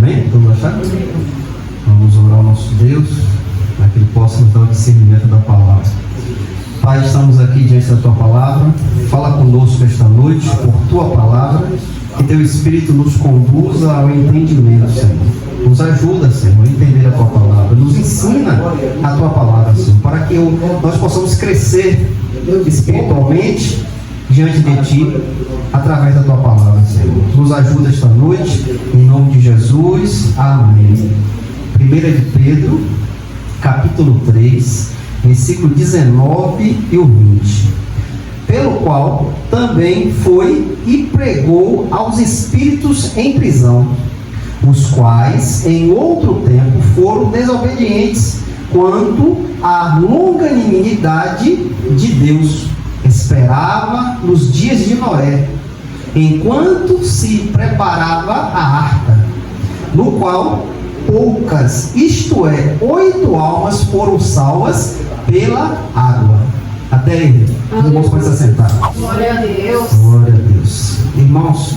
Amém? Todos acharam? Vamos orar ao nosso Deus, para que Ele possa nos dar o discernimento da palavra. Pai, estamos aqui diante da Tua palavra. Fala conosco esta noite por Tua palavra. Que Teu Espírito nos conduza ao entendimento, Senhor. Nos ajuda, Senhor, a entender a Tua palavra. Nos ensina a Tua palavra, Senhor, para que nós possamos crescer espiritualmente diante de Ti, através da Tua palavra, Senhor. Nos ajuda esta noite, em nome de Jesus. Amém. 1 de Pedro, capítulo 3, versículo 19 e o 20. Pelo qual também foi e pregou aos espíritos em prisão, os quais em outro tempo foram desobedientes quanto à longanimidade de Deus. Esperava nos dias de Noé, enquanto se preparava a arca, no qual poucas, isto é, 8 almas foram salvas pela água. Até aí, os irmãos podem se assentar. Glória a Deus. Glória a Deus. Irmãos,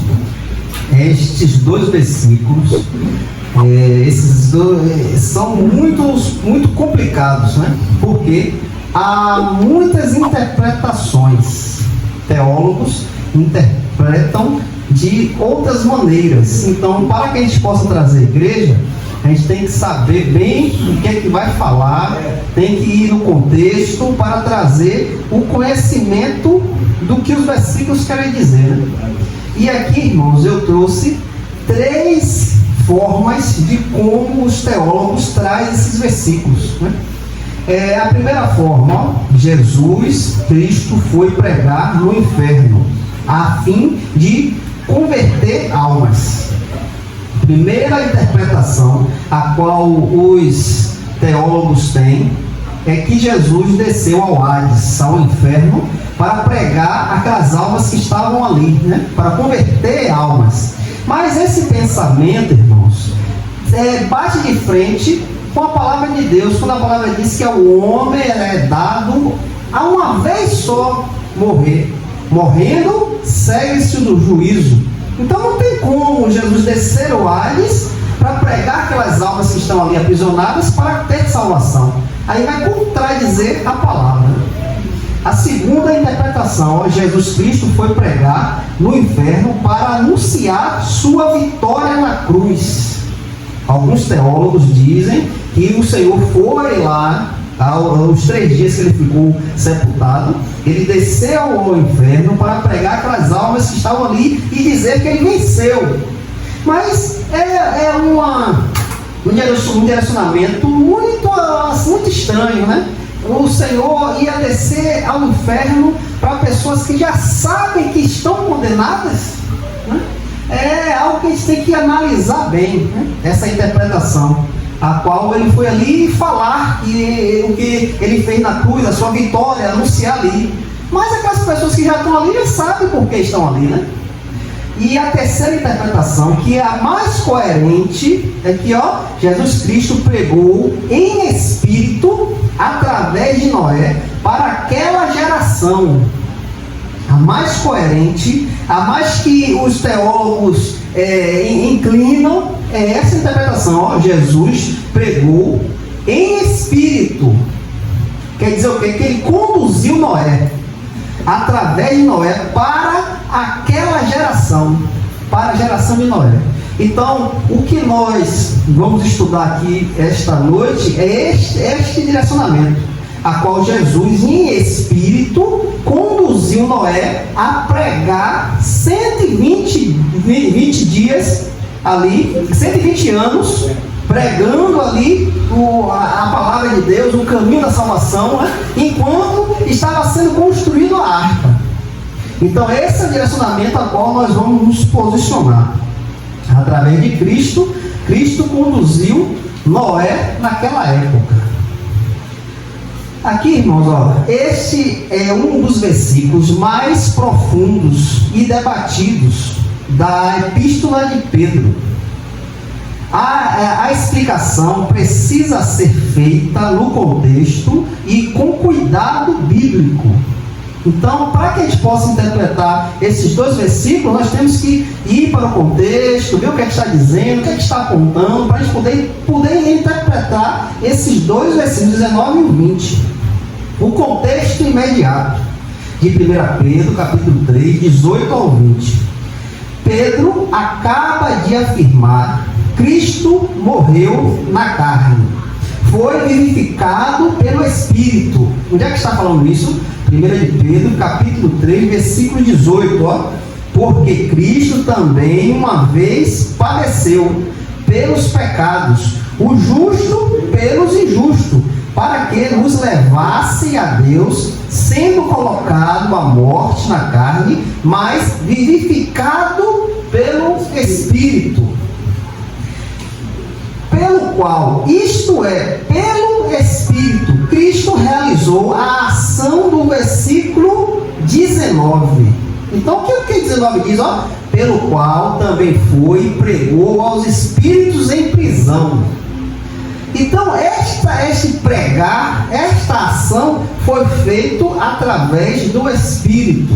estes dois versículos, esses dois, são muito complicados, né? Porque há muitas interpretações. Teólogos interpretam de outras maneiras. Então, para que a gente possa trazer a igreja, a gente tem que saber bem o que é que vai falar, tem que ir no contexto para trazer o conhecimento do que os versículos querem dizer, né? E aqui, irmãos, eu trouxe 3 formas de como os teólogos trazem esses versículos, né? A primeira forma, Jesus Cristo foi pregar no inferno, a fim de converter almas. Primeira interpretação, a qual os teólogos têm, é que Jesus desceu ao Hades, ao inferno, para pregar aquelas almas que estavam ali, né? Para converter almas. Mas esse pensamento, irmãos, bate de frente com a palavra de Deus, quando a palavra diz que ao homem é dado a uma vez só morrer. Morrendo, segue-se no juízo. Então não tem como Jesus descer ao Hades para pregar aquelas almas que estão ali aprisionadas para ter salvação. Aí vai contradizer a palavra. A segunda interpretação, Jesus Cristo foi pregar no inferno para anunciar sua vitória na cruz. Alguns teólogos dizem que o Senhor foi lá, aos 3 dias que ele ficou sepultado, ele desceu ao inferno para pregar aquelas almas que estavam ali e dizer que ele venceu. Mas é um direcionamento muito estranho, né? O Senhor ia descer ao inferno para pessoas que já sabem que estão condenadas, né? É algo que a gente tem que analisar bem, né? Essa interpretação, a qual ele foi ali falar o que ele fez na cruz, a sua vitória, anunciar ali. Mas aquelas pessoas que já estão ali já sabem por que estão ali, né? E a terceira interpretação, que é a mais coerente, é que Jesus Cristo pregou em espírito através de Noé para aquela geração. A mais coerente, a mais que os teólogos inclinam, é essa interpretação. Jesus pregou em espírito. Quer dizer o quê? Que ele conduziu Noé, através de Noé, para aquela geração, para a geração de Noé. Então, o que nós vamos estudar aqui esta noite é este direcionamento, a qual Jesus, em espírito, conduziu Noé a pregar 120 dias ali, 120 anos, pregando ali a palavra de Deus, o caminho da salvação, né? Enquanto estava sendo construída a arca. Então esse é o direcionamento a qual nós vamos nos posicionar. Através de Cristo, Cristo conduziu Noé naquela época. Aqui, irmãos, este é um dos versículos mais profundos e debatidos da Epístola de Pedro. A explicação precisa ser feita no contexto e com cuidado bíblico. Então, para que a gente possa interpretar esses dois versículos, nós temos que ir para o contexto, ver o que é que está dizendo, o que é que está apontando, para a gente poder interpretar esses dois versículos, 19 e 20. O contexto imediato de 1 Pedro, capítulo 3, 18 ao 20. Pedro acaba de afirmar: Cristo morreu na carne, foi vivificado pelo Espírito. Onde é que está falando isso? 1 de Pedro, capítulo 3, versículo 18, ó. Porque Cristo também uma vez padeceu pelos pecados, o justo pelos injustos, para que nos levasse a Deus, sendo colocado à morte na carne, mas vivificado pelo Espírito. Pelo qual, isto é, pelo Espírito, Cristo realizou a ação do versículo 19. Então, o que o 19 diz? Ó, pelo qual também foi e pregou aos espíritos em prisão. Então, este pregar, esta ação foi feita através do Espírito.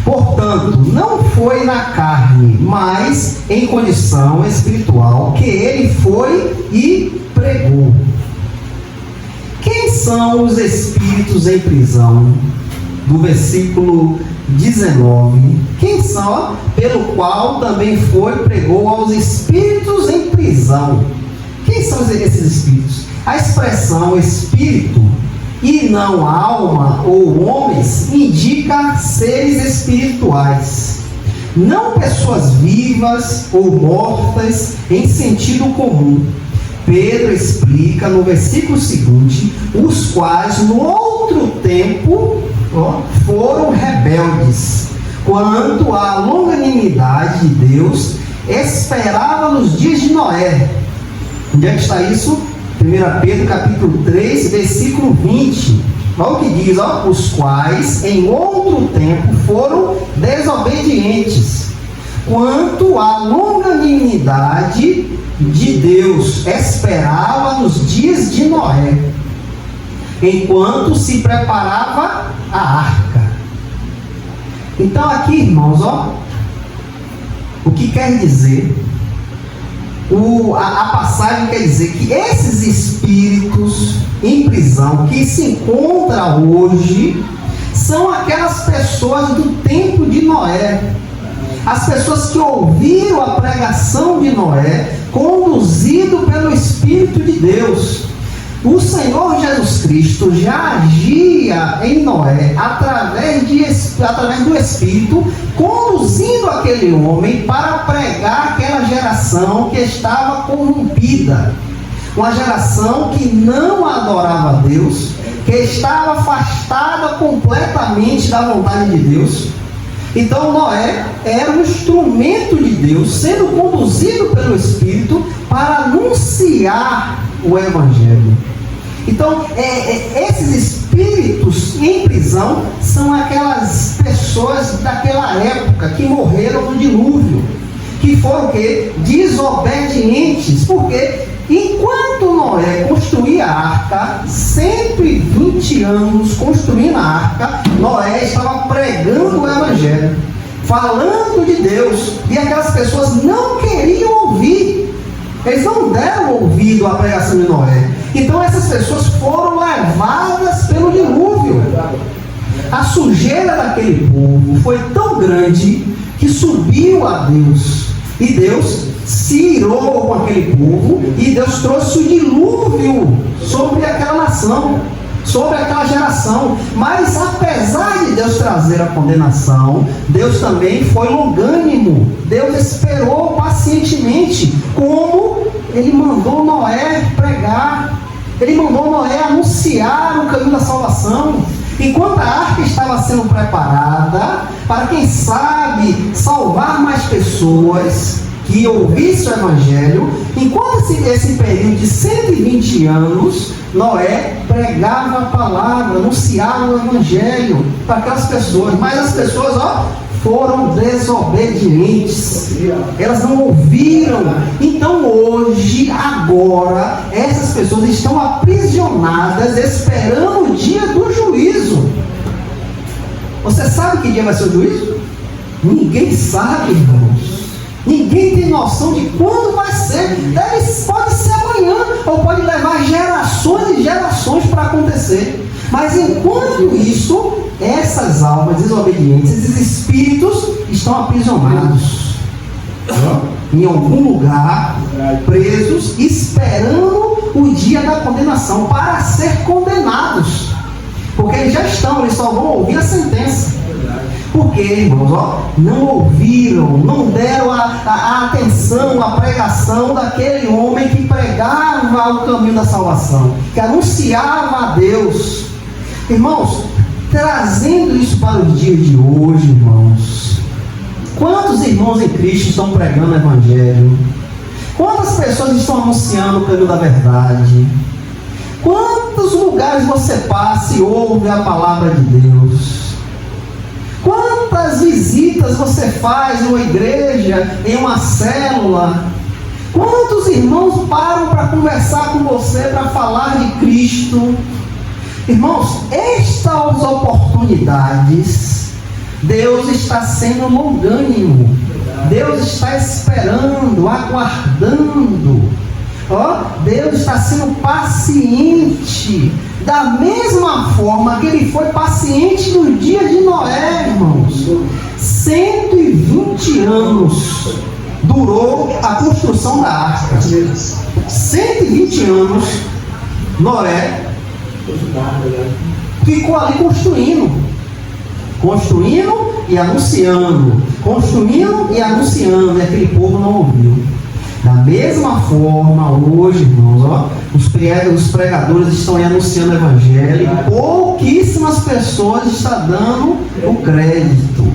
Portanto, não foi na carne, mas em condição espiritual que ele foi e pregou. Quem são os espíritos em prisão? Do versículo 19. Quem são? Pelo qual também foi e pregou aos espíritos em prisão. Quem são esses espíritos? A expressão espírito e não alma ou homens indica seres espirituais, não pessoas vivas ou mortas em sentido comum. Pedro explica no versículo seguinte: os quais no outro tempo foram rebeldes, quanto à longanimidade de Deus, esperava nos dias de Noé. Onde é que está isso? 1 Pedro capítulo 3, versículo 20. Olha o que diz, ó, os quais em outro tempo foram desobedientes, quanto à longanimidade de Deus, esperava nos dias de Noé, enquanto se preparava a arca. Então aqui, irmãos, ó, o que quer dizer? A passagem quer dizer que esses espíritos em prisão que se encontram hoje são aquelas pessoas do tempo de Noé, as pessoas que ouviram a pregação de Noé, conduzido pelo Espírito de Deus. O Senhor Jesus Cristo já agia em Noé através do Espírito, conduzindo aquele homem para pregar aquela geração que estava corrompida, uma geração que não adorava a Deus, que estava afastada completamente da vontade de Deus. Então Noé era um instrumento de Deus, sendo conduzido pelo Espírito para anunciar o Evangelho. Então, esses espíritos em prisão são aquelas pessoas daquela época que morreram no dilúvio, que foram o quê? Desobedientes, porque enquanto Noé construía a arca, 120 anos construindo a arca, Noé estava pregando o Evangelho, falando de Deus, e aquelas pessoas não queriam ouvir. Eles não deram ouvido à pregação de Noé. Então essas pessoas foram levadas pelo dilúvio. A sujeira daquele povo foi tão grande que subiu a Deus. E Deus se irou com aquele povo, e Deus trouxe o dilúvio sobre aquela nação, sobre aquela geração. Mas apesar de Deus trazer a condenação, Deus também foi longânimo. Deus esperou pacientemente, como Ele mandou Noé pregar, Ele mandou Noé anunciar o caminho da salvação. Enquanto a arca estava sendo preparada para, quem sabe, salvar mais pessoas que ouvissem o Evangelho, enquanto esse período de 120 anos, Noé pregava a palavra, anunciava o Evangelho para aquelas pessoas. Mas as pessoas, foram desobedientes, elas não ouviram. Então hoje, agora, essas pessoas estão aprisionadas, esperando o dia do juízo. Você sabe que dia vai ser o juízo? Ninguém sabe, irmãos. Ninguém tem noção de quando vai ser. Pode ser amanhã, ou pode levar gerações e gerações para acontecer. Mas enquanto isso, essas almas desobedientes, esses espíritos estão aprisionados em algum lugar, presos, esperando o dia da condenação, para ser condenados. Porque eles já estão, eles só vão ouvir a sentença. Porque, irmãos, não ouviram, não deram a atenção, a pregação daquele homem que pregava o caminho da salvação, que anunciava a Deus. Irmãos, trazendo isso para os dias de hoje, irmãos, quantos irmãos em Cristo estão pregando o Evangelho? Quantas pessoas estão anunciando o caminho da verdade? Quantos lugares você passa e ouve a palavra de Deus? Quantas visitas você faz em uma igreja, em uma célula? Quantos irmãos param para conversar com você, para falar de Cristo? Irmãos, estas oportunidades, Deus está sendo longânimo. Deus está esperando, aguardando. Deus está sendo paciente, da mesma forma que Ele foi paciente nos dias de Noé, irmãos. 120 anos durou a construção da arca. 120 anos, Noé ficou ali construindo e anunciando, e aquele povo não ouviu. Da mesma forma, hoje, irmãos, os pregadores estão aí anunciando o Evangelho, e pouquíssimas pessoas estão dando o crédito.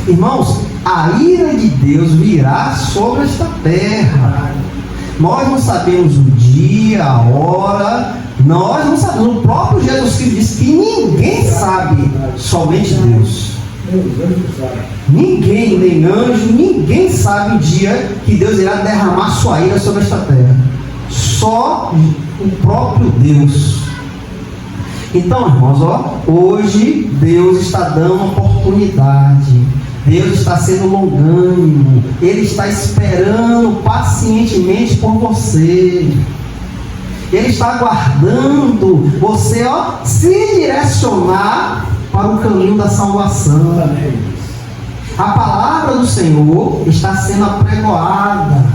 Irmãos, a ira de Deus virá sobre esta terra. Nós não sabemos o dia, a hora, nós não sabemos. O próprio Jesus Cristo disse que ninguém sabe, somente Deus. Ninguém, nem anjo, ninguém sabe o dia que Deus irá derramar sua ira sobre esta terra. Só o próprio Deus. Então, irmãos, hoje Deus está dando oportunidade. Deus está sendo longânimo. Ele está esperando pacientemente por você. Ele está aguardando você se direcionar para o caminho da salvação. A palavra do Senhor está sendo apregoada.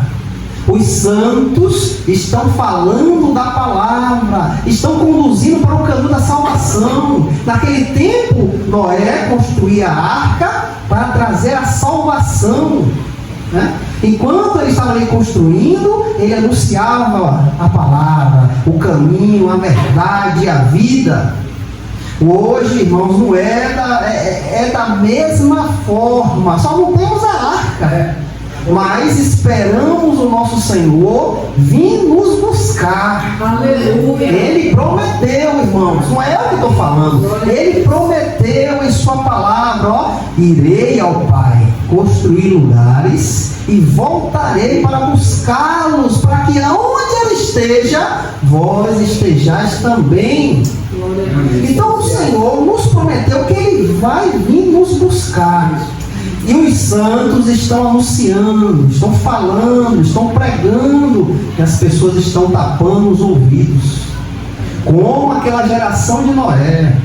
Os santos estão falando da palavra, estão conduzindo para o caminho da salvação. Naquele tempo, Noé construía a arca para trazer a salvação, né? Enquanto ele estava ali construindo, ele anunciava a palavra, o caminho, a verdade, a vida. Hoje, irmãos, não é da mesma forma, só não temos a arca, mas esperamos o nosso Senhor vir nos buscar. Aleluia. Ele prometeu, irmãos, não é eu que estou falando, Ele prometeu em sua palavra: irei ao Pai construir lugares e voltarei para buscá-los, para que aonde Ele esteja, vós estejais também. Então o Senhor nos prometeu que Ele vai vir nos buscar. E os santos estão anunciando, estão falando, estão pregando, e as pessoas estão tapando os ouvidos. Como aquela geração de Noé.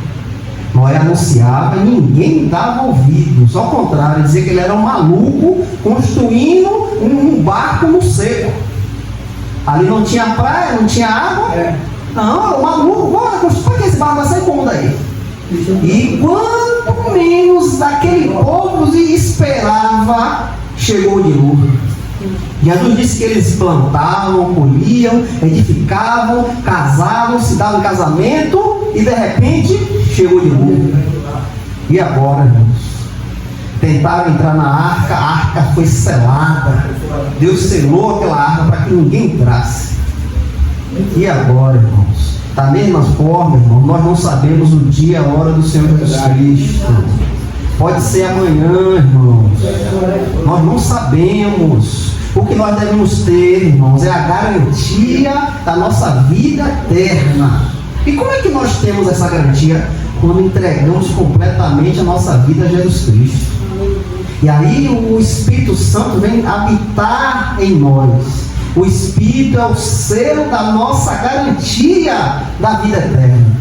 Noé anunciava e ninguém dava ouvidos. Ao contrário, dizia que ele era um maluco construindo um barco no seco. Ali não tinha praia, não tinha água. Não, o maluco, para que esse barco vai sair como daí? E quanto menos aquele povo esperava, chegou o dilúvio. Jesus disse que eles plantavam, colhiam, edificavam, casavam, se davam em casamento, e de repente chegou o dilúvio. E agora, irmãos? Tentaram entrar na arca, a arca foi selada. Deus selou aquela arca para que ninguém entrasse. E agora, irmãos? Da mesma forma, irmão, nós não sabemos o dia e a hora do Senhor Jesus Cristo. Pode ser amanhã, irmãos. Nós não sabemos. O que nós devemos ter, irmãos, é a garantia da nossa vida eterna. E como é que nós temos essa garantia? quando entregamos completamente a nossa vida a Jesus Cristo. E aí o Espírito Santo vem habitar em nós. O Espírito é o selo da nossa garantia da vida eterna.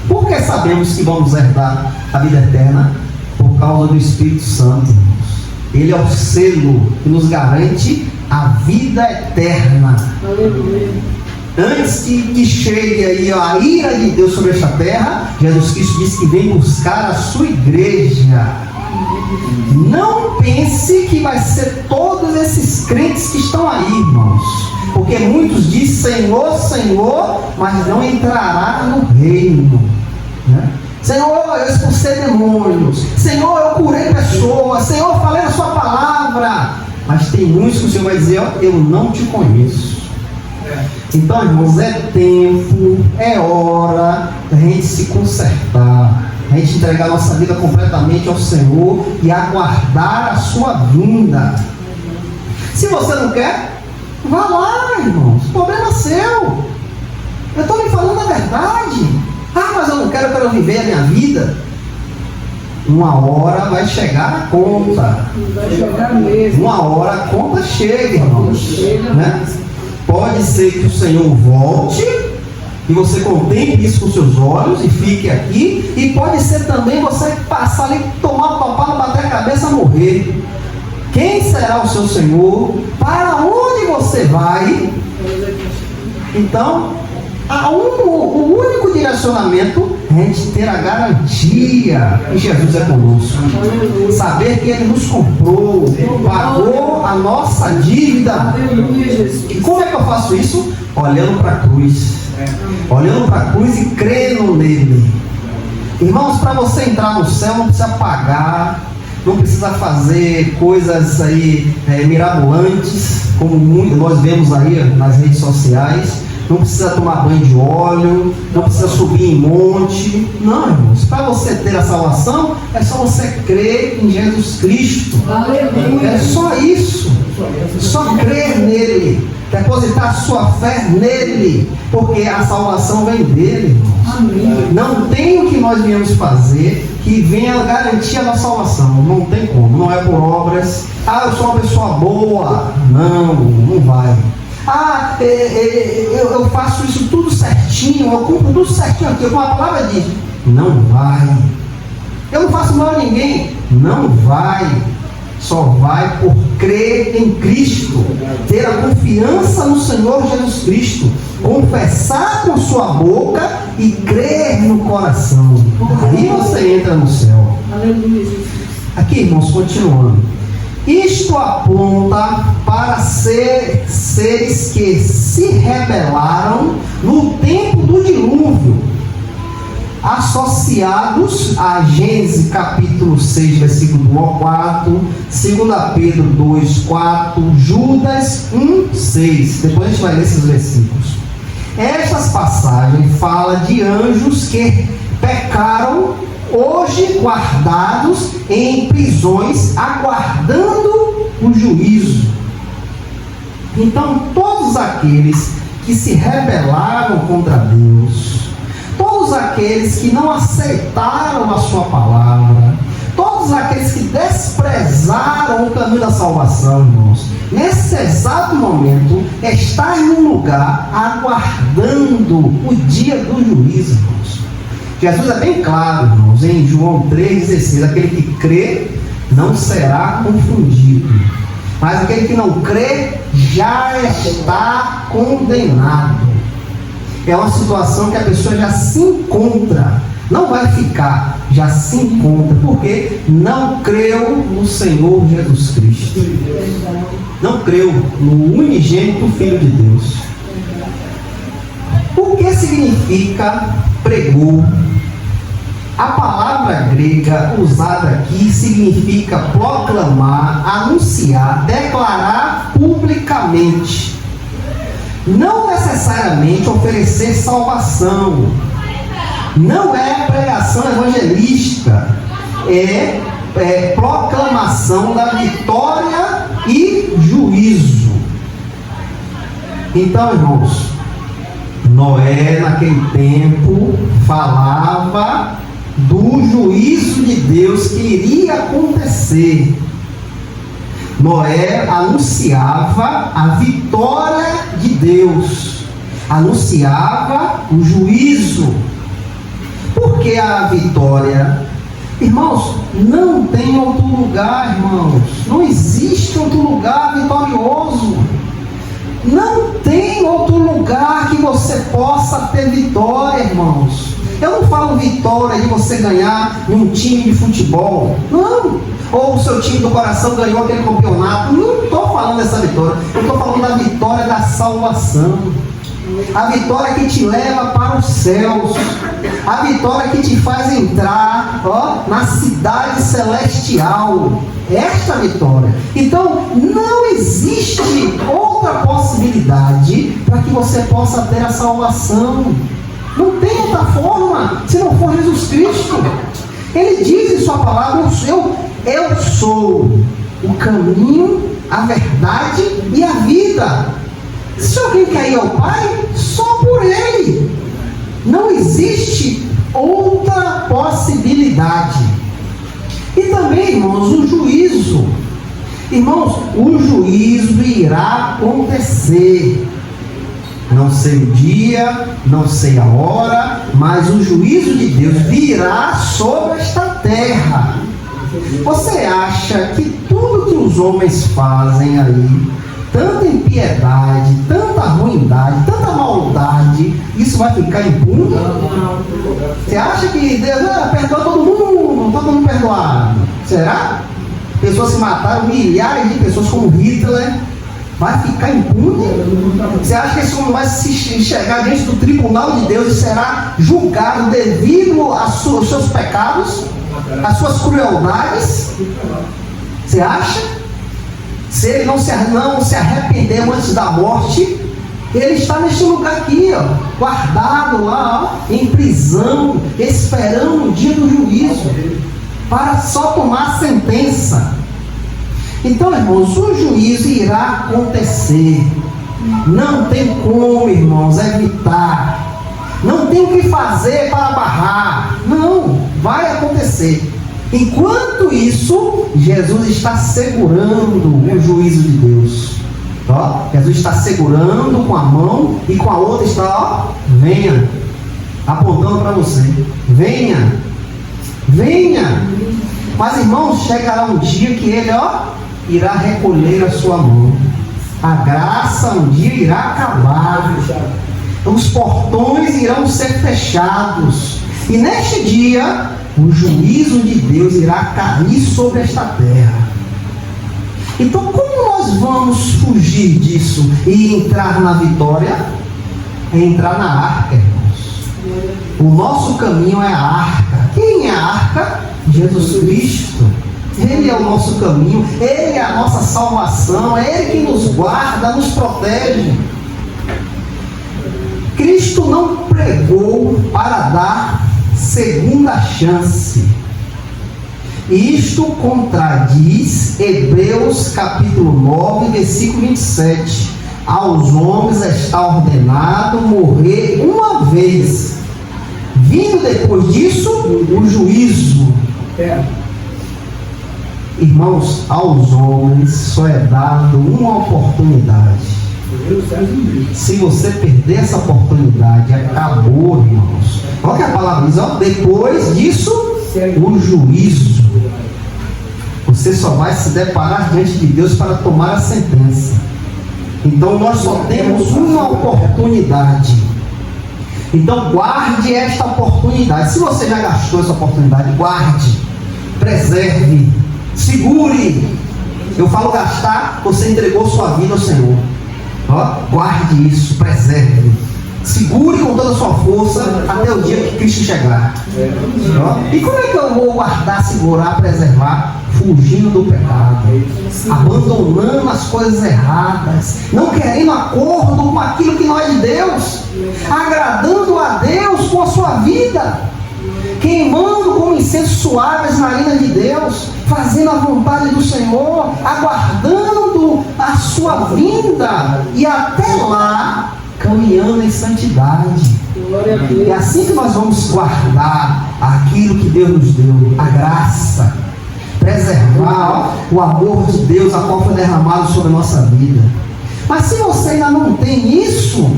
Por que sabemos que vamos herdar a vida eterna? Por causa do Espírito Santo, irmãos. Ele é o selo que nos garante a vida eterna. Aleluia. Antes que chegue aí a ira de Deus sobre esta terra, Jesus Cristo disse que vem buscar a sua igreja. Não pense que vai ser todos esses crentes que estão aí, irmãos, porque muitos dizem Senhor, Senhor, mas não entrará no reino, né? Senhor, eu expulsei demônios, Senhor, eu curei pessoas, Senhor, eu falei a sua palavra, mas tem muitos que o Senhor vai dizer, ó, eu não te conheço. Então, irmãos, é tempo, é hora da gente se consertar, a gente entregar nossa vida completamente ao Senhor e aguardar a sua vinda. Se você não quer, vá lá, irmãos, o problema é seu. Eu estou lhe falando a verdade. Ah, mas eu não quero, eu quero viver a minha vida. Uma hora vai chegar a conta. Vai chegar mesmo. Uma hora a conta chega, irmãos, né? Pode ser que o Senhor volte e você contemple isso com seus olhos e fique aqui, e pode ser também você passar ali, tomar papada, bater a cabeça, morrer. Quem será o seu Senhor? Para onde você vai? Então, o único direcionamento é a gente ter a garantia que Jesus é conosco, saber que Ele nos comprou, pagou a nossa dívida. E como é que eu faço isso? Olhando para a cruz, olhando para a cruz e crendo nele. Irmãos, para você entrar no céu não precisa pagar, não precisa fazer coisas aí mirabolantes, como nós vemos aí nas redes sociais. Não precisa tomar banho de óleo, não precisa subir em monte. Não, irmãos, para você ter a salvação, é só você crer em Jesus Cristo. Aleluia. É só isso. Só crer nele, depositar sua fé nele, porque a salvação vem dele, irmãos. Amém. Não tem o que nós viemos fazer que venha garantir a nossa salvação. Não tem como, não é por obras. Ah, eu sou uma pessoa boa. Não vai. Ah, eu faço isso tudo certinho, eu cumpro tudo certinho aqui, como a palavra diz. Não vai. Eu não faço mal a ninguém. Não vai. Só vai por crer em Cristo, ter a confiança no Senhor Jesus Cristo, confessar com sua boca e crer no coração. Aí você entra no céu. Aqui, irmãos, continuando. Isto aponta para seres que se rebelaram no tempo do dilúvio, associados a Gênesis capítulo 6, versículo 1 ao 4, 2 Pedro 2, 4, Judas 1, 6. Depois a gente vai ler esses versículos. Estas passagens falam de anjos que pecaram, hoje guardados em prisões, aguardando o juízo. Então, todos aqueles que se rebelaram contra Deus, todos aqueles que não aceitaram a sua palavra, todos aqueles que desprezaram o caminho da salvação, irmãos, nesse exato momento, estão em um lugar aguardando o dia do juízo, irmãos. Jesus é bem claro, irmãos, em João 3,16, aquele que crê não será confundido, mas aquele que não crê já está condenado. É uma situação que a pessoa já se encontra, não vai ficar, já se encontra, porque não creu no Senhor Jesus Cristo, não creu no unigênito Filho de Deus. O que significa pregou? A palavra grega usada aqui significa proclamar, anunciar, declarar publicamente. Não necessariamente oferecer salvação. Não é pregação evangelística. É proclamação da vitória e juízo. Então, irmãos, Noé naquele tempo falava do juízo de Deus que iria acontecer. Noé anunciava a vitória de Deus, anunciava o juízo. Por que a vitória? Irmãos, não tem outro lugar, irmãos. Não existe outro lugar vitorioso. Não tem outro lugar que você possa ter vitória, irmãos. Eu não falo vitória de você ganhar num time de futebol. Não. Ou o seu time do coração ganhou aquele campeonato. Não estou falando dessa vitória. Eu estou falando da vitória da salvação. A vitória que te leva para os céus. A vitória que te faz entrar, na cidade celestial. Esta vitória. Então, não existe outra possibilidade para que você possa ter a salvação. Não tem outra forma, se não for Jesus Cristo. Ele diz em sua palavra: eu sou o caminho, a verdade e a vida. Se alguém quer ir ao Pai, só por Ele. Não existe outra possibilidade. E também, irmãos, o juízo. Irmãos, o juízo irá acontecer. Não sei o dia, não sei a hora, mas o juízo de Deus virá sobre esta terra. Você acha que tudo que os homens fazem aí, tanta impiedade, tanta ruindade, tanta maldade, isso vai ficar impune? Você acha que Deus perdoa todo mundo perdoado? Será? Pessoas se mataram, milhares de pessoas como Hitler. Vai ficar impune? Você acha que esse homem vai se enxergar diante do tribunal de Deus e será julgado devido aos seus pecados, às suas crueldades? Você acha? Se ele não se arrependeu antes da morte, ele está neste lugar aqui, guardado lá, em prisão, esperando o dia do juízo, para só tomar a sentença. Então, irmãos, o juízo irá acontecer. Não tem como, irmãos, evitar. Não tem o que fazer para barrar. Não, vai acontecer. Enquanto isso, Jesus está segurando o juízo de Deus. Jesus está segurando com a mão e com a outra está, venha, apontando para você. Venha, venha. Mas, irmãos, chegará um dia que ele, irá recolher a sua mão. A graça um dia irá acabar. Os portões irão ser fechados. E neste dia, o juízo de Deus irá cair sobre esta terra. Então, como nós vamos fugir disso e entrar na vitória? É entrar na arca, irmãos. O nosso caminho é a arca. Quem é a arca? Jesus Cristo. Ele é o nosso caminho, Ele é a nossa salvação, é Ele que nos guarda, nos protege. Cristo não pregou para dar segunda chance. Isto contradiz Hebreus capítulo 9, versículo 27. Aos homens está ordenado morrer uma vez, vindo depois disso o juízo. Irmãos, aos homens só é dado uma oportunidade. Se você perder essa oportunidade, acabou, irmãos. Olha o que a palavra diz, depois disso, o juízo. Você só vai se deparar diante de Deus para tomar a sentença. Então nós só temos uma oportunidade. Então guarde esta oportunidade. Se você já gastou essa oportunidade, guarde, preserve, segure. Eu falo gastar, você entregou sua vida ao Senhor. Guarde isso, preserve, segure com toda a sua força até o dia que Cristo chegar. E como é que eu vou guardar, segurar, preservar? Fugindo do pecado, abandonando as coisas erradas, não querendo acordo com aquilo que não é de Deus, agradando a Deus com a sua vida, queimando como incenso suave as narinas de Deus, fazendo a vontade do Senhor, aguardando a sua vinda e até lá caminhando em santidade. É assim que nós vamos guardar aquilo que Deus nos deu, a graça, preservar o amor de Deus, a qual foi derramado sobre a nossa vida. Mas se você ainda não tem isso,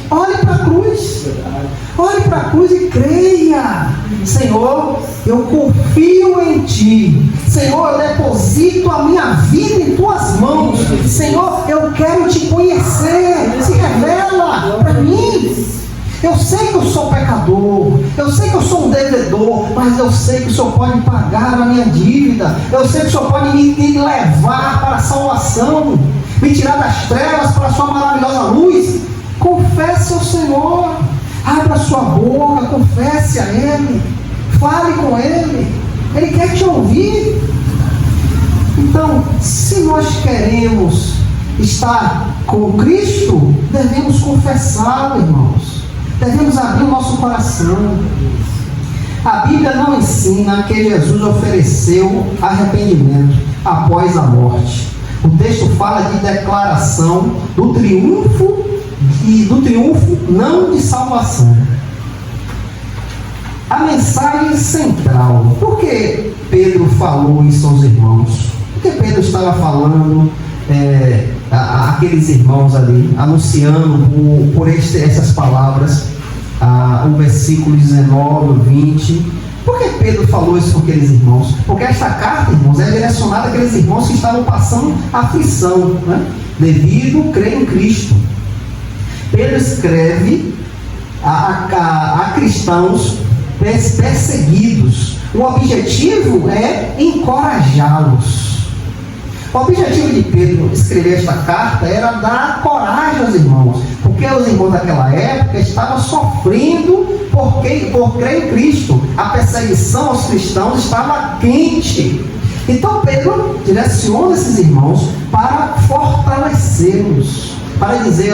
olhe para a cruz. Olhe para a cruz e creia. Senhor, eu confio em Ti. Senhor, eu deposito a minha vida em Tuas mãos. Senhor, eu quero Te conhecer. Se revela para mim. Eu sei que eu sou pecador, eu sei que eu sou um devedor, mas eu sei que o Senhor pode pagar a minha dívida. Eu sei que o Senhor pode me levar para a salvação, me tirar das trevas para a sua maravilhosa luz. Confesse ao Senhor, abra sua boca, confesse a Ele, fale com Ele, Ele quer te ouvir. Então, se nós queremos estar com Cristo, devemos confessá-lo, irmãos, devemos abrir o nosso coração. A Bíblia não ensina que Jesus ofereceu arrependimento após a morte. O texto fala de declaração do triunfo e do triunfo não de salvação. A mensagem central. Por que Pedro falou isso aos irmãos? Por que Pedro estava falando aqueles irmãos ali, anunciando por essas palavras, o versículo 19, 20. Por que Pedro falou isso com aqueles irmãos? Porque esta carta, irmãos, é direcionada àqueles irmãos que estavam passando aflição, né? Devido crer em Cristo. Pedro escreve a cristãos perseguidos. O objetivo é encorajá-los. O objetivo de Pedro escrever esta carta era dar coragem aos irmãos, porque os irmãos daquela época estavam sofrendo por crer em Cristo. A perseguição aos cristãos estava quente. Então Pedro direciona esses irmãos para fortalecê-los, para dizer: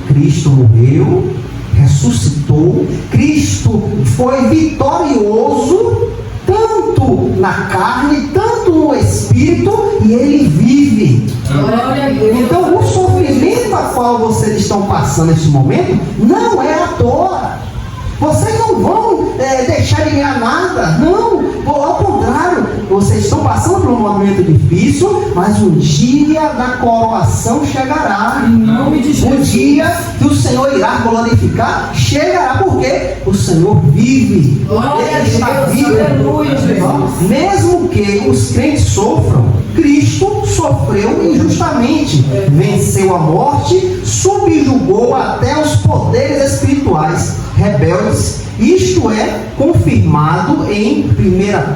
Cristo morreu, ressuscitou, Cristo foi vitorioso, tanto na carne, tanto no Espírito, e Ele vive. Então o sofrimento a qual vocês estão passando neste momento não é à toa. Vocês não vão deixar de ganhar nada. Não, ao contrário, vocês estão passando por um momento difícil, mas um dia da coroação chegará. Um dia que o Senhor irá glorificar, chegará, porque o Senhor vive. Ele está vivo. Mesmo que os crentes sofram, Cristo sofreu injustamente, venceu a morte, subjugou até os poderes espirituais rebeldes. Isto é confirmado em 1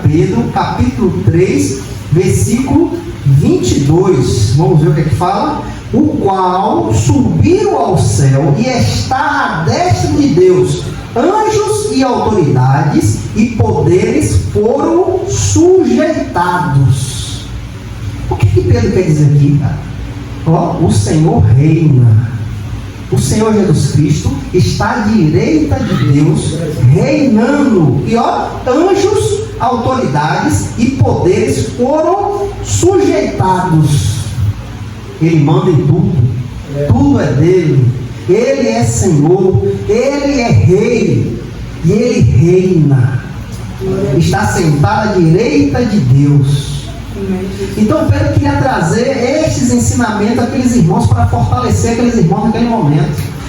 Pedro capítulo 3, versículo 22. Vamos ver o que é que fala. O qual subiu ao céu e está à destra de Deus. Anjos e autoridades e poderes foram sujeitados. O que Pedro quer dizer aqui, cara? O Senhor reina. O Senhor Jesus Cristo está à direita de Deus, reinando. E anjos, autoridades e poderes foram sujeitados. Ele manda em tudo. Tudo é dele. Ele é Senhor. Ele é Rei. E Ele reina. Está sentado à direita de Deus. Então Pedro queria trazer estes ensinamentos àqueles irmãos para fortalecer aqueles irmãos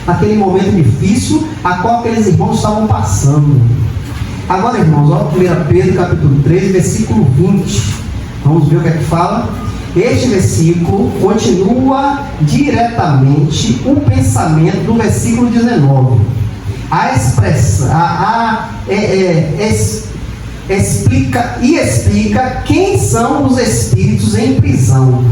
naquele momento difícil a qual aqueles irmãos estavam passando. Agora, irmãos, 1 Pedro capítulo 3, versículo 20. Vamos ver o que é que fala. Este versículo continua diretamente o pensamento do versículo 19. Explica quem são os espíritos em prisão,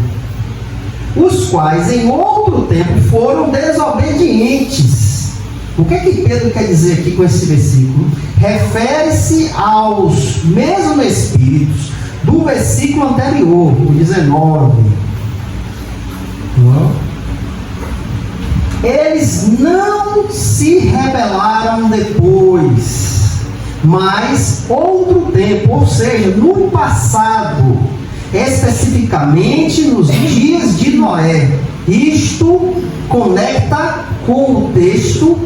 os quais em outro tempo foram desobedientes. O que é que Pedro quer dizer aqui com esse versículo? Refere-se aos mesmos espíritos do versículo anterior, o 19. Eles não se rebelaram depois, mas outro tempo, ou seja, no passado, especificamente nos dias de Noé. Isto conecta com o texto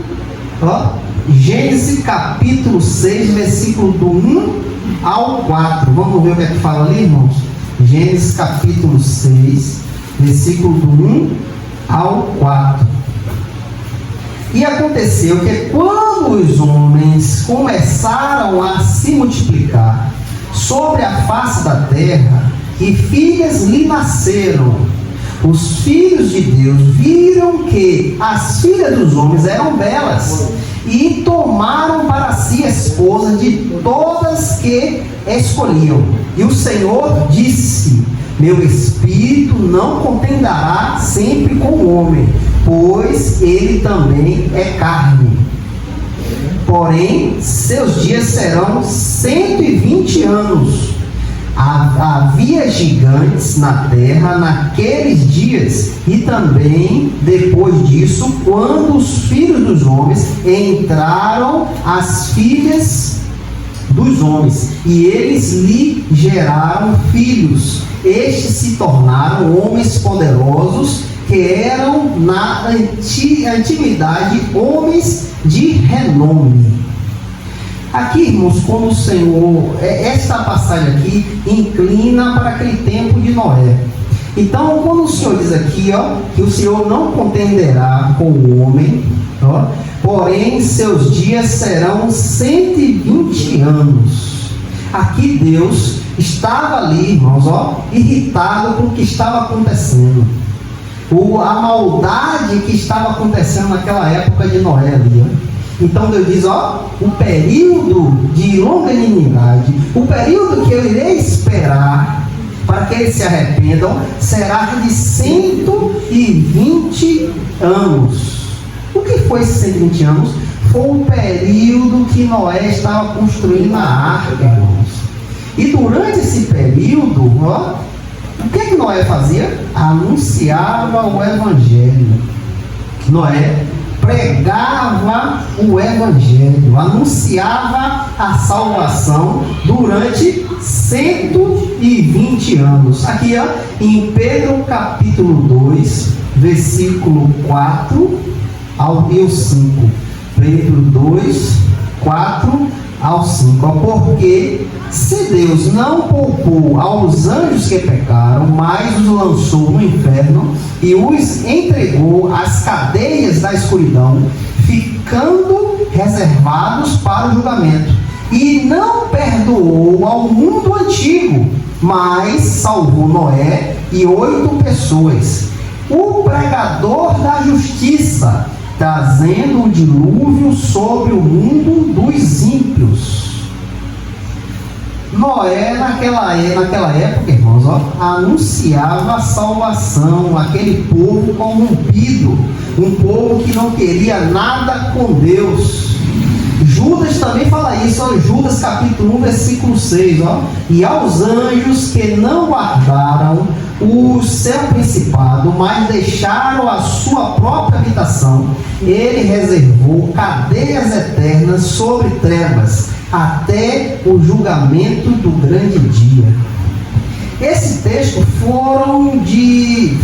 Gênesis capítulo 6, versículo do 1 ao 4. Vamos ver o que é que fala ali, irmãos? Gênesis capítulo 6, versículo do 1 ao 4. E aconteceu que quando os homens começaram a se multiplicar sobre a face da terra, e filhas lhe nasceram, os filhos de Deus viram que as filhas dos homens eram belas, e tomaram para si esposas de todas que escolhiam. E o Senhor disse: meu espírito não contenderá sempre com o homem, pois ele também é carne. Porém, seus dias serão 120 anos. Havia gigantes na terra naqueles dias, e também depois disso, quando os filhos dos homens entraram as filhas dos homens, e eles lhe geraram filhos. Estes se tornaram homens poderosos, que eram na antiguidade homens de renome. Aqui, irmãos, como o Senhor, esta passagem aqui inclina para aquele tempo de Noé. Então, quando o Senhor diz aqui, que o Senhor não contenderá com o homem, porém seus dias serão 120 anos. Aqui Deus estava ali, irmãos, irritado com o que estava acontecendo. A maldade que estava acontecendo naquela época de Noé ali, Então Deus diz, o período de longanimidade, o período que eu irei esperar para que eles se arrependam, será de 120 anos. O que foi esses 120 anos? Foi o período que Noé estava construindo a arca, irmãos. E durante esse período, o que Noé fazia? Anunciava o Evangelho. Noé pregava o Evangelho, anunciava a salvação durante 120 anos. Aqui, em Pedro capítulo 2, versículo 4 ao 5. Pedro 2, 4 ao 5. Porque se Deus não poupou aos anjos que pecaram, mas os lançou no inferno e os entregou às cadeias da escuridão, ficando reservados para o julgamento, e não perdoou ao mundo antigo, mas salvou Noé e 8 pessoas, o pregador da justiça, trazendo o dilúvio sobre o mundo dos ímpios. Noé, naquela época, irmãos, anunciava a salvação àquele povo corrompido, um povo que não queria nada com Deus. Judas também fala isso, Judas capítulo 1, versículo 6, e aos anjos que não guardaram o seu principado, mas deixaram a sua própria habitação, ele reservou cadeias eternas sobre trevas, até o julgamento do grande dia. Esse texto falam de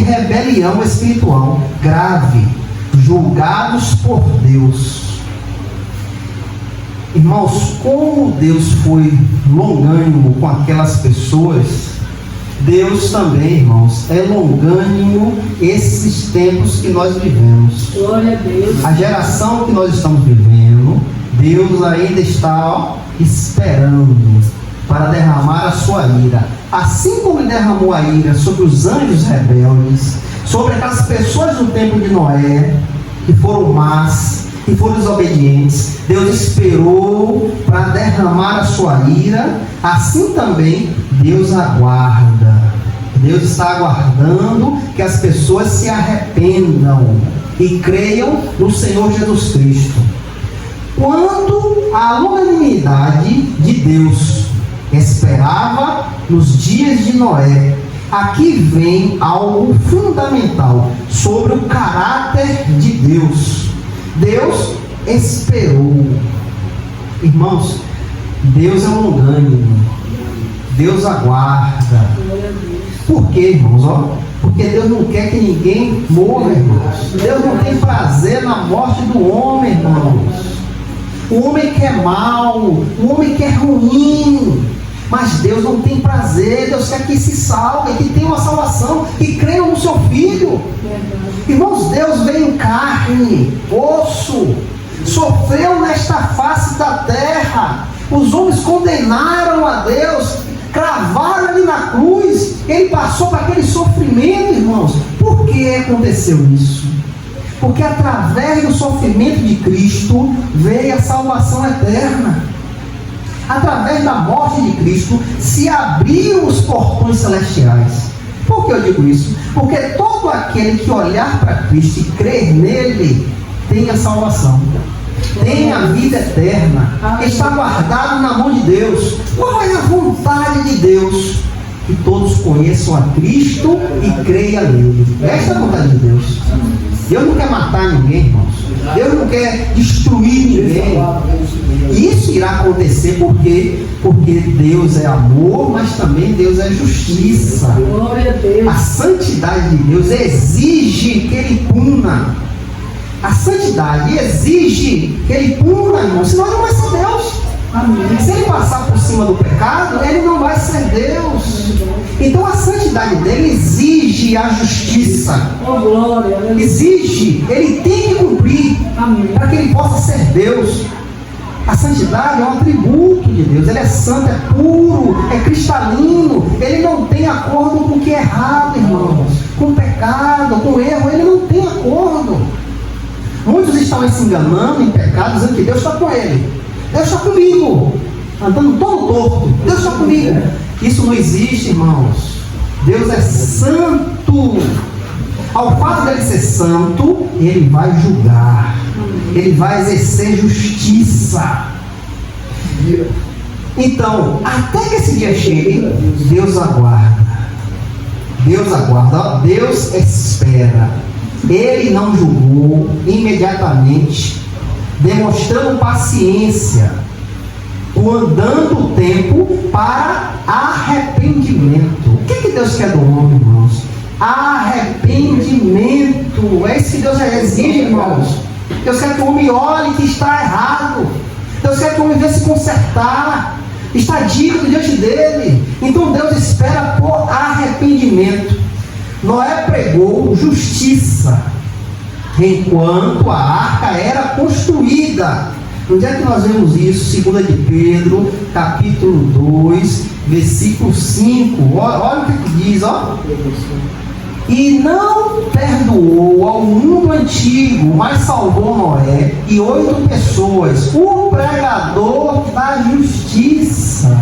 rebelião espiritual grave, julgados por Deus. Irmãos, como Deus foi longânimo com aquelas pessoas, Deus também, irmãos, é longânimo esses tempos que nós vivemos. Glória a Deus. A geração que nós estamos vivendo, Deus ainda está esperando para derramar a sua ira. Assim como ele derramou a ira sobre os anjos rebeldes, sobre aquelas pessoas do tempo de Noé, que foram más, que foram desobedientes, Deus esperou para derramar a sua ira. Assim também Deus aguarda. Deus está aguardando que as pessoas se arrependam e creiam no Senhor Jesus Cristo. Quanto à longanimidade de Deus, esperava nos dias de Noé, aqui vem algo fundamental sobre o caráter de Deus. Deus esperou. Irmãos, Deus é longânimo, Deus aguarda. Por quê, irmãos? Porque Deus não quer que ninguém morra, irmãos. Deus não tem prazer na morte do homem, irmãos. o homem que é mau, o homem que é ruim. Mas Deus não tem prazer, Deus quer que se salve, que tenha uma salvação, que creiam no seu Filho. Irmãos, Deus veio em carne, osso, sofreu nesta face da terra. Os homens condenaram a Deus, cravaram ali na cruz, ele passou por aquele sofrimento, irmãos. Por que aconteceu isso? Porque através do sofrimento de Cristo veio a salvação eterna. Através da morte de Cristo se abriram os portões celestiais. Por que eu digo isso? Porque todo aquele que olhar para Cristo e crer nele tem a salvação, tem a vida eterna, está guardado na mão de Deus. Qual é a vontade de Deus? Que todos conheçam a Cristo e creiam nele. Esta é a vontade de Deus. Deus não quer matar ninguém, irmãos. Deus não quer destruir ninguém. Isso irá acontecer porque Deus é amor, mas também Deus é justiça. A santidade de Deus exige que Ele puna. A santidade exige que Ele puna, irmão, senão Ele não vai ser Deus. Amém. Se Ele passar por cima do pecado, Ele não vai ser Deus. Então a santidade dele exige a justiça. Exige, Ele tem que cumprir para que Ele possa ser Deus. A santidade é um atributo de Deus. Ele é santo, é puro, é cristalino. Ele não tem acordo com o que é errado, irmãos. Com o pecado, com o erro, Ele não tem acordo. Muitos estão se enganando em pecado, dizendo que Deus está com ele. Deus está comigo, andando todo torto. Deus está comigo. Isso não existe, irmãos. Deus é santo. Ao fato dele ser santo, ele vai julgar. Ele vai exercer justiça. Então, até que esse dia chegue, Deus aguarda. Deus aguarda. Deus espera. Ele não julgou imediatamente, demonstrando paciência, andando o tempo para arrependimento. O que Deus quer do homem, irmãos? Arrependimento. É isso que Deus exige, irmãos. Deus quer que o homem olhe que está errado. Deus quer que o homem venha se consertar. Está digno diante dele. Então Deus espera por arrependimento. Noé pregou justiça enquanto a arca era construída. Onde é que nós vemos isso? 2 de Pedro, capítulo 2, versículo 5. Olha o que diz, ó. E não perdoou ao mundo antigo, mas salvou Noé e 8 pessoas, o pregador da justiça.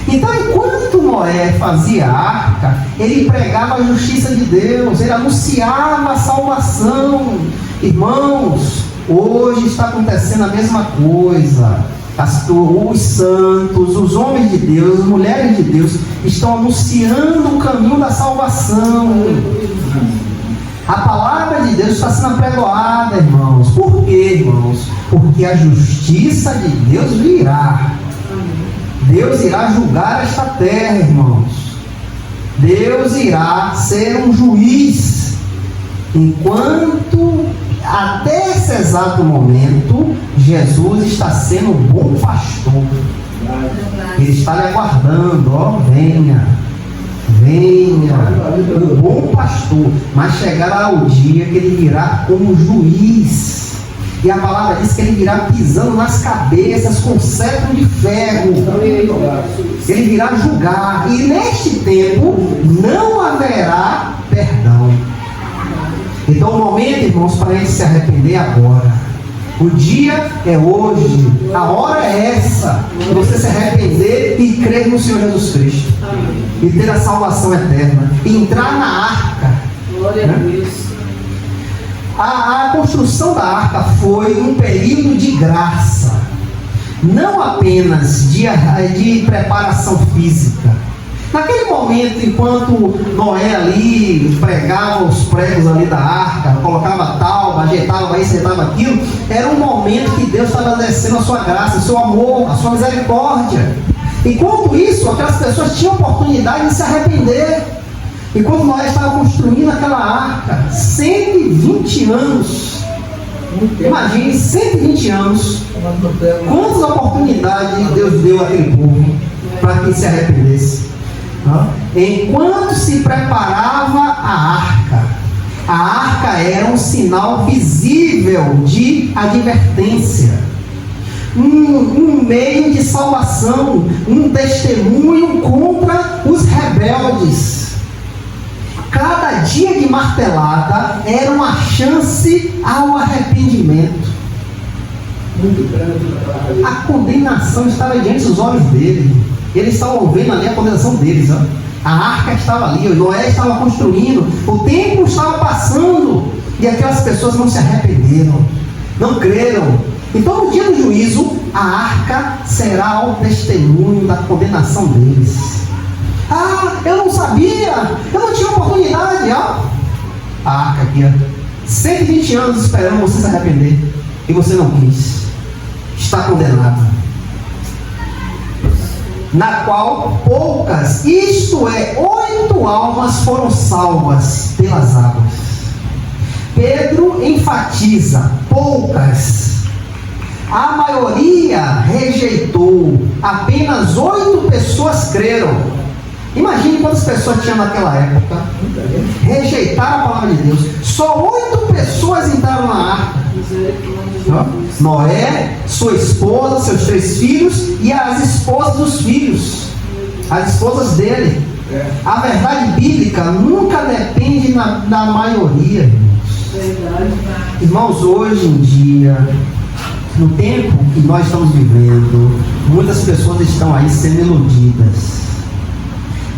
Então, enquanto Noé fazia a arca, ele pregava a justiça de Deus, ele anunciava a salvação. Irmãos, hoje está acontecendo a mesma coisa. Os santos, os homens de Deus, as mulheres de Deus estão anunciando o caminho da salvação. A palavra de Deus está sendo apregoada, irmãos. Por quê, irmãos? Porque a justiça de Deus virá. Deus irá julgar esta terra, irmãos. Deus irá ser um juiz. Enquanto, até esse exato momento, Jesus está sendo um bom pastor. Ele está lhe aguardando, ó, venha, o bom pastor. Mas chegará o dia que ele virá como juiz. E a palavra diz que ele virá pisando nas cabeças com cetro de ferro. Ele virá julgar. E neste tempo não haverá perdão. Então o momento, irmãos, para a gente se arrepender agora. O dia é hoje. A hora é essa. De você se arrepender e crer no Senhor Jesus Cristo. E ter a salvação eterna. E entrar na arca. Glória a Deus. A construção da arca foi um período de graça, não apenas de preparação física. Naquele momento, enquanto Noé ali pregava os pregos ali da arca, colocava tal, ajeitava isso, ajeitava aquilo, era um momento que Deus estava descendo a sua graça, o seu amor, a sua misericórdia. Enquanto isso, aquelas pessoas tinham oportunidade de se arrepender. Enquanto Noé estava construindo aquela arca, 120 anos Imagine 120 anos, quantas oportunidades Deus deu àquele povo para que se arrependesse. Enquanto se preparava a arca era um sinal visível de advertência, um meio de salvação, um testemunho contra os rebeldes. Cada dia de martelada era uma chance ao arrependimento. A condenação estava diante dos olhos dele. Eles estavam vendo ali a condenação deles. A arca estava ali, o Noé estava construindo, o tempo estava passando e aquelas pessoas não se arrependeram, não creram. Então no dia do juízo, a arca será o testemunho da condenação deles. Eu não sabia, eu não tinha oportunidade. A arca aqui, 120 anos esperando você se arrepender e você não quis. Está condenado. Na qual poucas, isto é, 8 almas foram salvas pelas águas. Pedro enfatiza, poucas. A maioria rejeitou, apenas 8 pessoas creram. Imagine quantas pessoas tinha naquela época. Rejeitaram a palavra de Deus. Só 8 pessoas entraram na arca. Noé, sua esposa, seus 3 filhos e as esposas dos filhos, as esposas dele. A verdade bíblica nunca depende da maioria, irmãos. Irmãos, hoje em dia, no tempo que nós estamos vivendo, muitas pessoas estão aí sendo iludidas.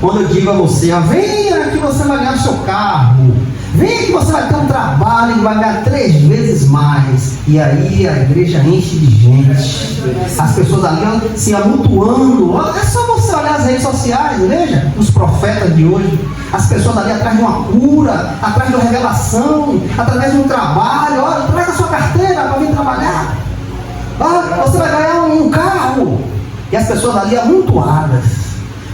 Quando eu digo a você, venha que você vai ganhar o seu carro, venha que você vai ter um trabalho e vai ganhar 3 vezes mais. E aí a igreja enche de gente. As pessoas ali se amontoando. É só você olhar as redes sociais, veja, os profetas de hoje. As pessoas ali atrás de uma cura, atrás de uma revelação, através de um trabalho. Olha, traz a sua carteira para vir trabalhar. Você vai ganhar um carro. E as pessoas ali amontoadas.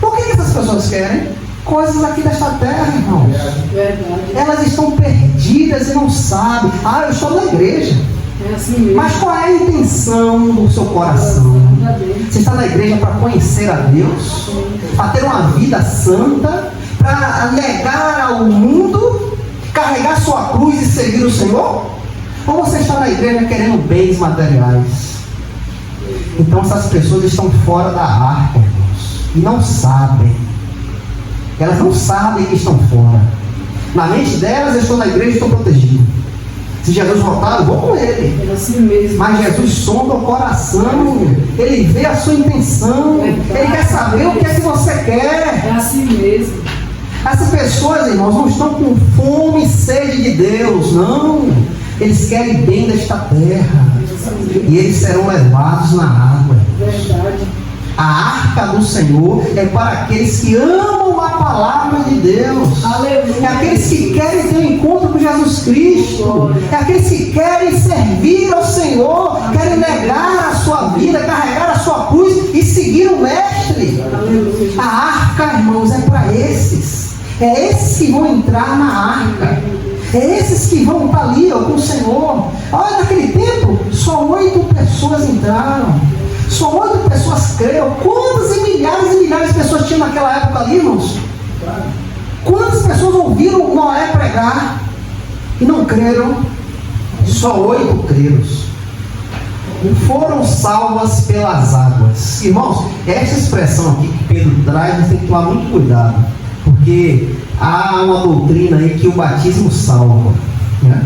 Por que essas pessoas querem? Coisas aqui desta terra, irmãos. Elas estão perdidas e não sabem. Eu estou na igreja. É assim mesmo. Mas qual é a intenção do seu coração? Você está na igreja para conhecer a Deus? Para ter uma vida santa? Para negar ao mundo? Carregar sua cruz e seguir o Senhor? Ou você está na igreja querendo bens materiais? Então essas pessoas estão fora da arca, irmãos. E não sabem. Elas não sabem que estão fora. Na mente delas, eu estou na igreja e estou protegido. Se Jesus voltar, eu vou com ele. É assim mesmo. Mas Jesus sonda o coração. Ele vê a sua intenção. Ele quer saber o que é que você quer. É assim mesmo. Essas pessoas, irmãos, não estão com fome e sede de Deus. Não. Eles querem bem desta terra. E eles serão levados na água. Verdade. A arca do Senhor é para aqueles que amam a palavra de Deus. Aleluia. É aqueles que querem ter um encontro com Jesus Cristo. É aqueles que querem servir ao Senhor, querem negar a sua vida, carregar a sua cruz e seguir o Mestre. Aleluia. A arca, irmãos, é para esses. É esses que vão entrar na arca. É esses que vão estar ali com o Senhor. Olha, naquele tempo, só 8 pessoas entraram. Só 8 pessoas creram. Quantas e milhares de pessoas tinham naquela época ali, irmãos? Quantas pessoas ouviram Noé pregar e não creram? Só 8 creram. Foram salvas pelas águas. Irmãos, essa expressão aqui que Pedro traz, nós temos que tomar muito cuidado. Porque há uma doutrina aí que o batismo salva, né?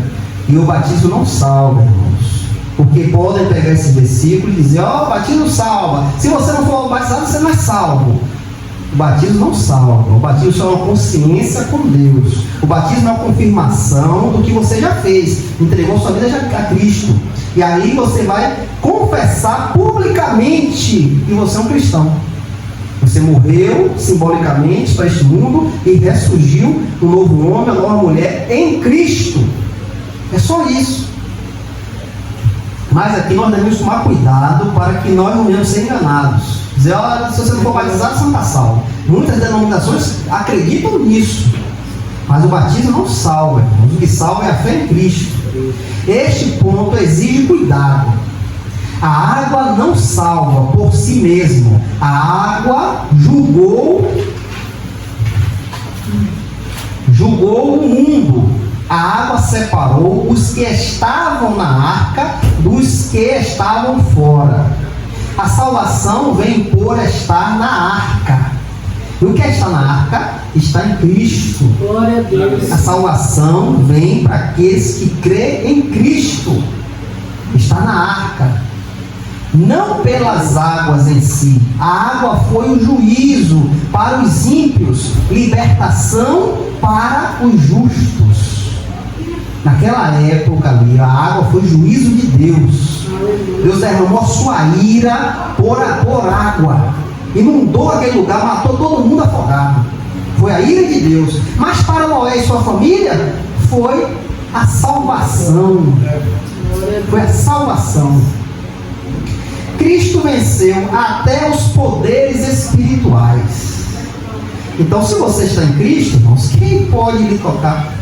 E o batismo não salva, irmãos. Porque podem pegar esse versículo e dizer, o batismo salva. Se você não for batizado, você não é salvo. O batismo não salva. O batismo é uma consciência com Deus. O batismo é uma confirmação do que você já fez. Entregou sua vida a Cristo. E aí você vai confessar publicamente que você é um cristão. Você morreu simbolicamente para este mundo e ressurgiu um novo homem, uma nova mulher em Cristo. É só isso. Mas aqui nós devemos tomar cuidado para que nós não venhamos ser enganados. Dizer, olha, se você não for batizado, você não está salvo. Muitas denominações acreditam nisso. Mas o batismo não salva, irmãos. O que salva é a fé em Cristo. Este ponto exige cuidado. A água não salva por si mesmo. A água julgou o mundo. A água separou os que estavam na arca dos que estavam fora. A salvação vem por estar na arca. E o que está na arca está em Cristo. Glória a Deus. A salvação vem para aqueles que crêem em Cristo. Está na arca. Não pelas águas em si. A água foi o juízo para os ímpios, libertação para os justos. Naquela época ali, a água foi o juízo de Deus. Deus derramou a sua ira por água. Inundou aquele lugar, matou todo mundo afogado. Foi a ira de Deus. Mas para Noé e sua família, foi a salvação. Foi a salvação. Cristo venceu até os poderes espirituais. Então, se você está em Cristo, irmãos, quem pode lhe tocar?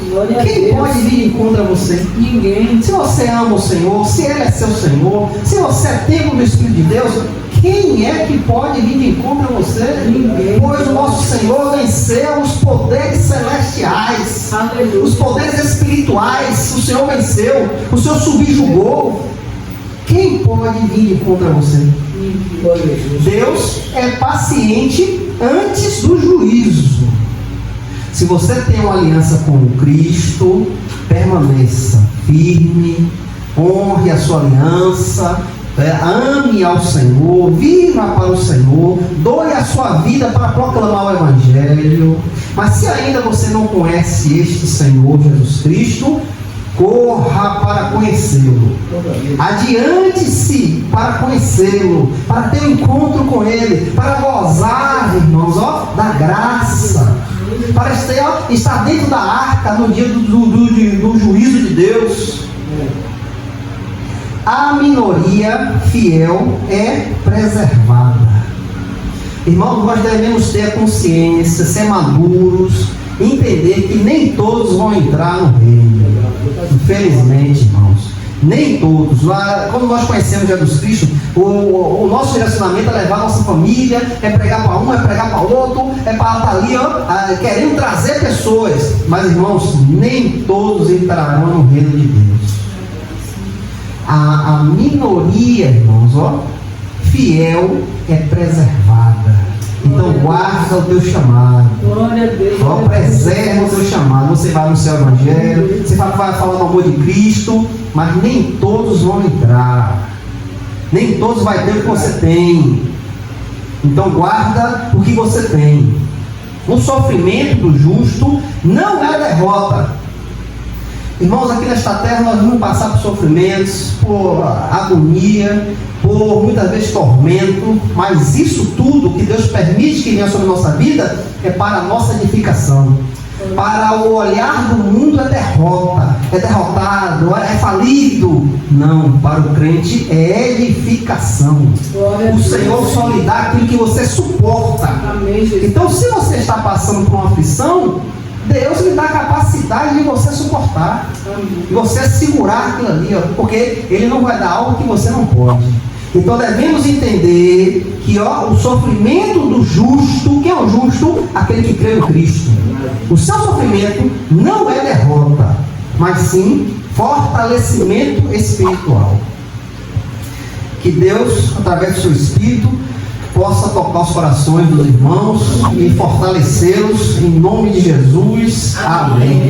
Glória a Quem Deus. pode vir contra você? Ninguém. Se você ama o Senhor, se Ele é seu Senhor, se você é templo do Espírito de Deus, quem é que pode vir contra você? Ninguém. Pois o nosso Senhor venceu os poderes celestiais, Aleluia. os poderes espirituais. O Senhor venceu, o Senhor subjugou. Quem pode vir contra você? Glória a Deus. Deus é paciente antes do juízo. Se você tem uma aliança com Cristo, permaneça firme, honre a sua aliança, ame ao Senhor, viva para o Senhor, doe a sua vida para proclamar o Evangelho. Mas se ainda você não conhece este Senhor Jesus Cristo, corra para conhecê-lo. Adiante-se para conhecê-lo, para ter um encontro com Ele, para gozar, irmãos, da graça, para estar dentro da arca no dia do juízo de Deus. A minoria fiel é preservada. Irmãos, nós devemos ter a consciência, ser maduros, entender que nem todos vão entrar no reino. Infelizmente, irmãos, nem todos. Quando nós conhecemos Jesus Cristo, o nosso direcionamento é levar a nossa família, é pregar para um, é pregar para outro, é para estar ali, querendo trazer pessoas. Mas, irmãos, nem todos entrarão no reino de Deus. A minoria, irmãos, fiel é preservada. Então guarda o teu chamado. Glória a Deus. Preserva o teu chamado. Você vai anunciar o Evangelho, você vai falar do amor de Cristo, mas nem todos vão entrar. Nem todos vão ter o que você tem. Então guarda o que você tem. O sofrimento do justo não é derrota. Irmãos, aqui nesta terra nós vamos passar por sofrimentos, por agonia, por muitas vezes tormento, mas isso tudo que Deus permite que venha sobre a nossa vida é para a nossa edificação. Para o olhar do mundo é derrota, é derrotado, é falido. Não, para o crente é edificação. O Senhor só lhe dá aquilo que você suporta. Amém, Jesus. Então, se você está passando por uma aflição, Deus lhe dá a capacidade de você suportar, de você segurar aquilo ali, porque Ele não vai dar algo que você não pode. Então devemos entender que o sofrimento do justo, quem é o justo? Aquele que crê em Cristo. O seu sofrimento não é derrota, mas sim fortalecimento espiritual. Que Deus, através do seu Espírito, possa tocar os corações dos irmãos e fortalecê-los em nome de Jesus. Amém.